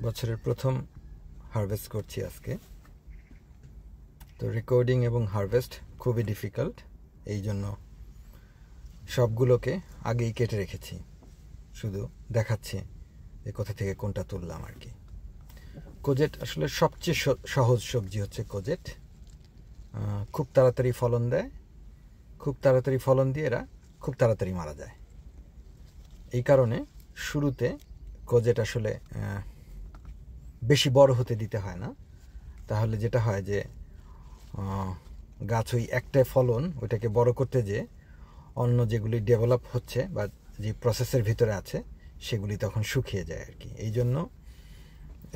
বছরের প্রথম হারভেস্ট করছি আজকে। তো রেকর্ডিং এবং হারভেস্ট খুবই ডিফিকাল্ট, এই জন্য সবগুলোকে আগেই কেটে রেখেছি, শুধু দেখাচ্ছি যে কোথা থেকে কোনটা তুললাম আর কি। কোজেট আসলে সবচেয়ে সহজ সবজি হচ্ছে কোজেট। খুব তাড়াতাড়ি ফলন দেয়, খুব তাড়াতাড়ি ফলন দিয়ে এরা খুব তাড়াতাড়ি মারা যায়। এই কারণে শুরুতে কোজেট আসলে বেশি বড় হতে দিতে হয় না। তাহলে যেটা হয় যে গাছ ওই একটা ফলন ওইটাকে বড় করতে যে অন্য যেগুলি ডেভেলপ হচ্ছে বা যে প্রসেসের ভিতরে আছে সেগুলি তখন শুকিয়ে যায় আর কি। এই জন্য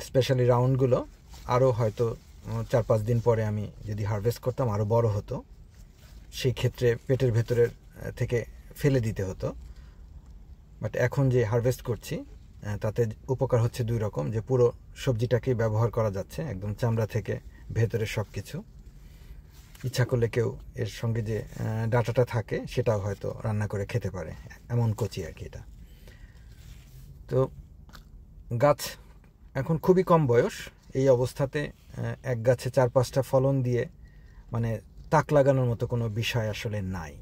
স্পেশালি রাউন্ডগুলো আরও হয়তো 4-5 দিন পরে আমি যদি হারভেস্ট করতাম আরও বড় হতো, সেই ক্ষেত্রে পেটের ভেতরের থেকে ফেলে দিতে হতো। বাট এখন যে হারভেস্ট করছি তাতে উপকার হচ্ছে দুই রকম, যে পুরো সবজিটাকেই ব্যবহার করা যাচ্ছে, একদম চামড়া থেকে ভেতরের সব কিছু। ইচ্ছা করলে কেউ এর সঙ্গে যে ডাটাটা থাকে সেটাও হয়তো রান্না করে খেতে পারে, এমন কচি আর কি এটা। তো গাছ এখন খুবই কম বয়স, এই অবস্থাতে এক গাছে 4-5টা ফলন দিয়ে মানে তাক লাগানোর মতো কোনো বিষয় আসলে নাই।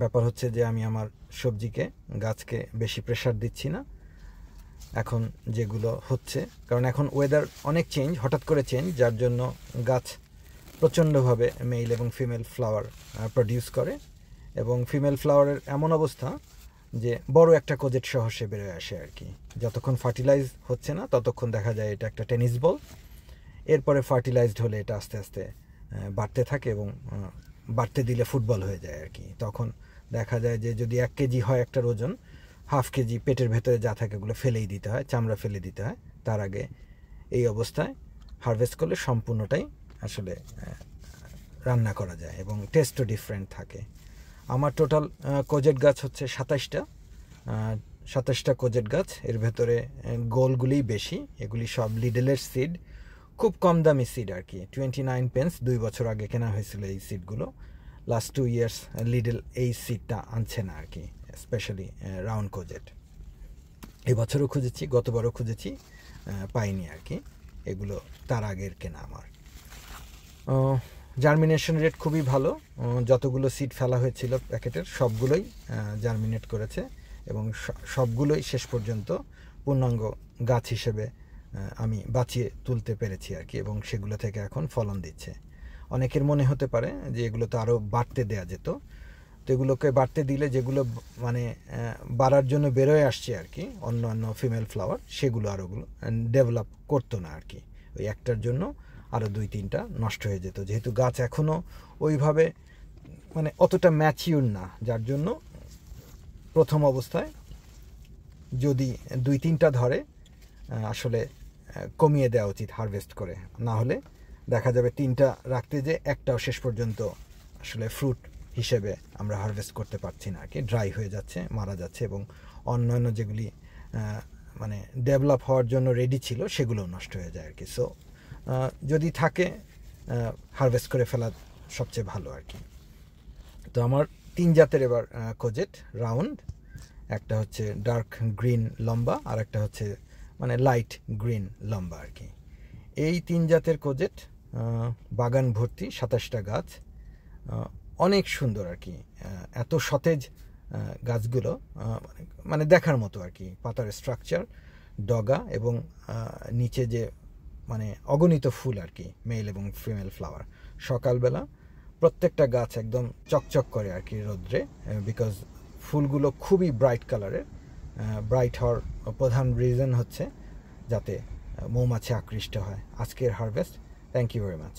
ব্যাপার হচ্ছে যে আমি আমার সবজিকে গাছকে বেশি প্রেশার দিচ্ছি না এখন যেগুলো হচ্ছে, কারণ এখন ওয়েদার অনেক চেঞ্জ, হঠাৎ করে চেঞ্জ, যার জন্য গাছ প্রচণ্ডভাবে মেল এবং ফিমেল ফ্লাওয়ার প্রডিউস করে। এবং ফিমেল ফ্লাওয়ারের এমন অবস্থা যে বড় একটা কোজেট সহ সে বেরোয় আসে আর কি। যতক্ষণ ফার্টিলাইজ হচ্ছে না ততক্ষণ দেখা যায় এটা একটা টেনিস বল, এরপরে ফার্টিলাইজড হলে এটা আস্তে আস্তে বাড়তে থাকে এবং বাড়তে দিলে ফুটবল হয়ে যায় আর কি। তখন দেখা যায় যে যদি 1 কেজি হয় একটার ওজন, 1/2 কেজি পেটের ভেতরে যা থাকে ওগুলো ফেলেই দিতে হয়, চামড়া ফেলে দিতে হয়। তার আগে এই অবস্থায় হারভেস্ট করলে সম্পূর্ণটাই আসলে রান্না করা যায় এবং টেস্টও ডিফারেন্ট থাকে। আমার টোটাল কোজেট গাছ হচ্ছে 27টা কোজেট গাছ। এর ভেতরে গোলগুলিই বেশি, এগুলি সব লিডেলের সিড, খুব কম দামি সিড আর কি। 29 পেন্স 2 বছর আগে কেনা হয়েছিল এই সিডগুলো। লাস্ট 2 ইয়ার্স লিডেল এই সিডটা আনছে না আর কি, স্পেশালি রাউন্ড কোজেট। এবছরও খুঁজেছি, গতবারও খুঁজেছি, পাইনি আর কি। এগুলো তার আগের কেনা আমার। জার্মিনেশন রেট খুবই ভালো, যতগুলো সিড ফেলা হয়েছিল প্যাকেটের সবগুলোই জার্মিনেট করেছে এবং সবগুলোই শেষ পর্যন্ত পূর্ণাঙ্গ গাছ হিসেবে আমি বাঁচিয়ে তুলতে পেরেছি আর কি, এবং সেগুলো থেকে এখন ফলন দিচ্ছে। অনেকের মনে হতে পারে যে এগুলো তো আরও বাড়তে দেয়া যেত, তো এগুলোকে বাড়তে দিলে যেগুলো মানে বাড়ার জন্য বেরোয় আসছে আর কি অন্য ফিমেল ফ্লাওয়ার, সেগুলো আরোগুলো ডেভেলপ করতো না আর কি। ওই একটার জন্য আরও 2-3টা নষ্ট হয়ে যেত, যেহেতু গাছ এখনও ওইভাবে মানে অতটা ম্যাচিউর না, যার জন্য প্রথম অবস্থায় যদি 2-3টা ধরে আসলে কমিয়ে দেওয়া উচিত হারভেস্ট করে, না হলে দেখা যাবে 3টা রাখতে যে একটাও শেষ পর্যন্ত আসলে ফ্রুট হিসেবে আমরা হারভেস্ট করতে পারছি না আর কি, ড্রাই হয়ে যাচ্ছে, মারা যাচ্ছে, এবং অন্যান্য যেগুলি মানে ডেভেলপ হওয়ার জন্য রেডি ছিল সেগুলোও নষ্ট হয়ে যায় আর কি। সো যদি থাকে হারভেস্ট করে ফেলা সবচেয়ে ভালো আর কি। তো আমার 3 জাতের এবার কোজেট রাউন্ড, একটা হচ্ছে ডার্ক গ্রিন লম্বা, আর একটা হচ্ছে মানে লাইট গ্রিন লম্বা আর কি। এই 3 জাতের কোজেট, বাগান ভর্তি 27টা গাছ, অনেক সুন্দর আর কি। এত সতেজ গাছগুলো, মানে দেখার মতো আর কি। পাতার স্ট্রাকচার, ডগা এবং নিচে যে মানে অগণিত ফুল আর কি, মেল এবং ফিমেল ফ্লাওয়ার। সকালবেলা প্রত্যেকটা গাছ একদম চকচক করে আর কি রোদ্রে, বিকজ ফুলগুলো খুবই ব্রাইট কালারের। ব্রাইট হওয়ার প্রধান রিজন হচ্ছে যাতে মৌমাছি আকৃষ্ট হয়। আজকের harvest, thank you very much.